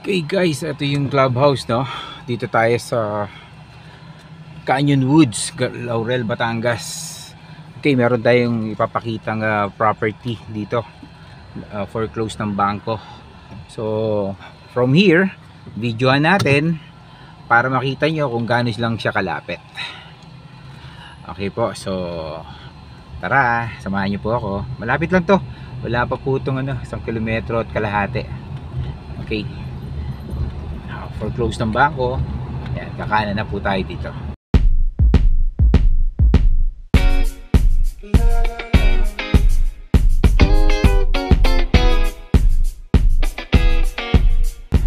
Okay guys, ito yung clubhouse, no? Dito tayo sa Canyon Woods, Laurel, Batangas. Okay, meron tayong ipapakitang property dito, foreclose ng bangko. So from here, videohan natin para makita nyo kung gaano lang siya kalapit. Okay po, so tara, samahan nyo po ako. Malapit lang to, wala pa po itong 1 kilometro at kalahati. Okay, foreclose ng bangko. Yan, kakanan na po tayo dito.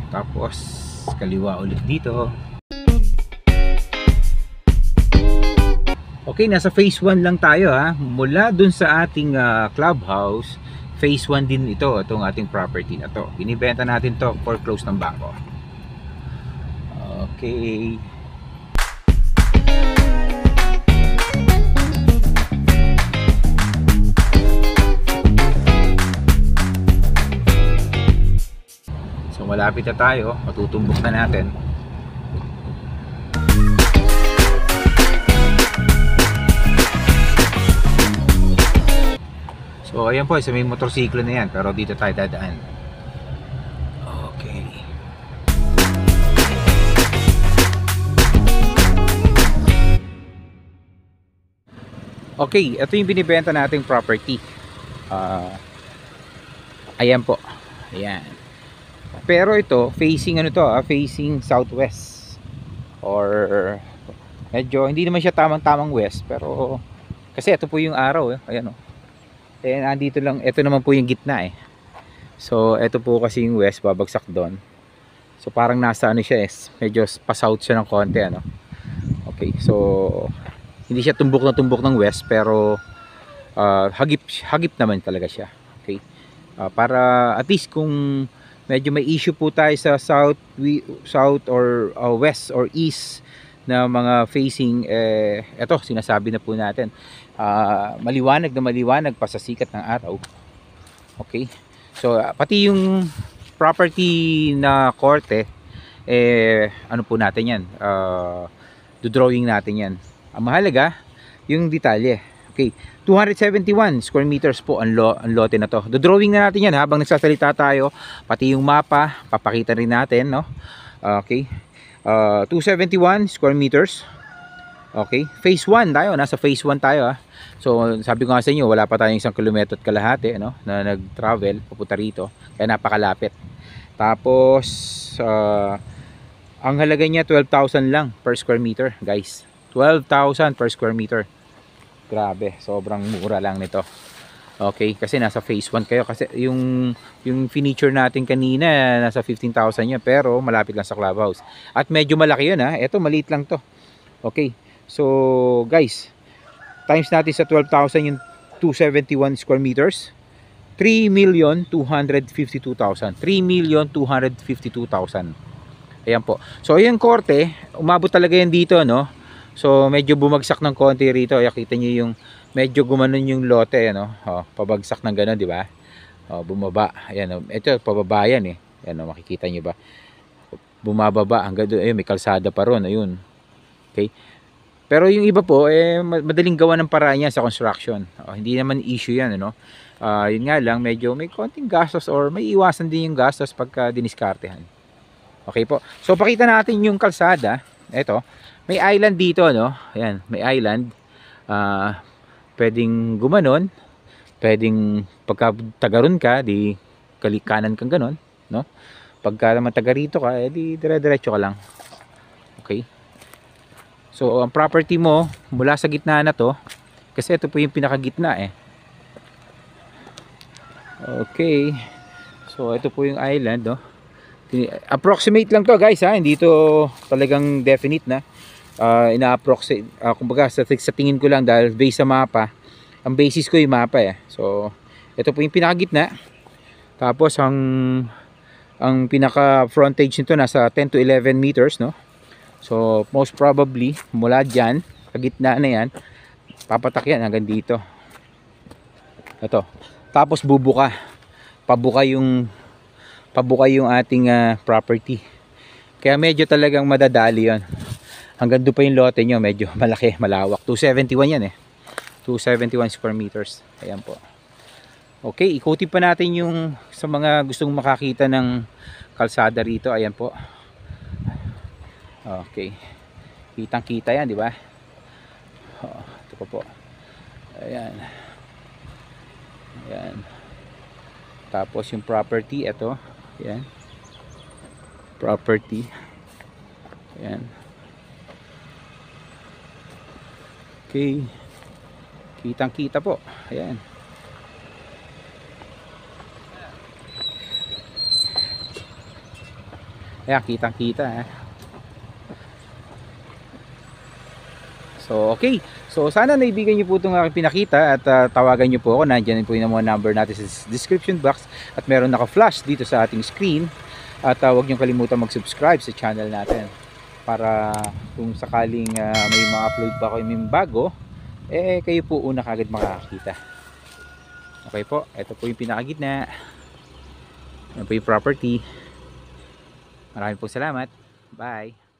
Tapos kaliwa ulit dito. Okay, nasa phase 1 lang tayo ha. Mula dun sa ating clubhouse, phase 1 din ito, itong ating property na to. Binibenta natin to, foreclose ng bangko. Okay. So malapit na tayo, matutumbok na natin. So ayan po, sa may motorsiklo na yan, pero dito tayo dadaan. Okay. Okay, ito yung binibenta nating property. Ayan po. Ayan. Pero ito, facing ano to, facing southwest. Or medyo, hindi naman siya tamang-tamang west, pero kasi ito po yung araw, ayan o. And andito lang, ito naman po yung gitna eh. So ito po kasi yung west, babagsak doon. So parang nasa ano siya, medyo pa-south siya ng konti, ano. Okay, so hindi siya tumbok ng west, pero hagip naman talaga siya. Okay, para at least kung medyo may issue po tayo sa south or west or east na mga facing, eto sinasabi na po natin, maliwanag na maliwanag pa sa sikat ng araw. Okay, so pati yung property na korte, ano po natin yan, drawing natin yan. Ang mahalaga yung detalye. Okay, 271 square meters po ang lote na to. Drawing na natin yan habang nagsasalita tayo, pati yung mapa papakita rin natin, no? Okay, 271 square meters. Okay, phase 1 tayo, nasa phase 1 tayo ha. So sabi ko nga sa inyo, wala pa tayong 1 kilometro at kalahati, no, na nag-travel papunta rito, kaya napakalapit. Tapos ang halaga niya 12,000 lang per square meter, guys. 12,000 per square meter. Grabe, sobrang mura lang nito. Okay, kasi nasa phase 1 kayo, kasi yung furniture natin kanina nasa 15,000 yan, pero malapit lang sa clubhouse. At medyo malaki yun ha. Ito maliit lang to. Okay, so guys, times natin sa 12,000 yung 271 square meters, 3,252,000. 3,252,000. Ayan po. So yung korte, umabot talaga yan dito, no? So medyo bumagsak ng konti rito. Nakita niyo yung medyo gumanon yung lote, no? Pabagsak ng gano'n, di ba? Bumaba. Ayan, ito pababa yan eh. Ayan, makikita niyo ba? Bumababa hanggang doon. Ayun, may kalsada pa ron. Ayun. Okay. Pero yung iba po, madaling gawa ng paraan yan sa construction. Hindi naman issue yan, ano? Yun nga lang, medyo may konting gastos or may iwasan din yung gastos pagka diniskartehan. Okay po. So pakita natin yung kalsada. Ito, may island dito, no? Ayan, may island. Pwedeng gumanon, pwedeng pagka tagaron ka, di kalikanan kang ganon, no? Pagka naman taga rito ka, di dire-diretso ka lang. Okay. So ang property mo mula sa gitna na to, kasi ito po yung pinakagitna eh. Okay. So ito po yung island, no? Approximate lang to guys ha, hindi to talagang definite na. Ina-approximate, kumbaga sa tingin ko lang, dahil based sa mapa, ang basis ko yung mapa eh. So ito po yung pinakagitna. Tapos ang pinaka frontage nito nasa 10 to 11 meters, no? So most probably mula dyan, sa gitna na yan, papatak yan hanggang dito. Ito. Tapos bubuka. Pabuka yung pabukay yung ating property. Kaya medyo talagang madadali yon. Hanggang doon pa yung lote nyo, medyo malaki, malawak. 271 yan 271 square meters. Ayan po. Okay, ikutin pa natin yung sa mga gustong makakita ng kalsada rito. Ayan po. Okay. Kitang kita yan, di ba? Ito po. Ayan. Ayan. Tapos yung property, ito. Ayan. Property. Ayan. Okay. Kitang kita po. Ayan. Ayan, kitang kita So, okay. So, sana naibigan nyo po itong aking pinakita at tawagan nyo po ako. Nandiyan po yung mga number natin sa description box at meron naka-flash dito sa ating screen. At huwag nyo kalimutan mag-subscribe sa channel natin para kung sakaling may ma-upload pa kayo yung bago, kayo po una kagad makakakita. Okay po, ito po yung pinakagitna. Ito po yung property. Maraming po salamat. Bye.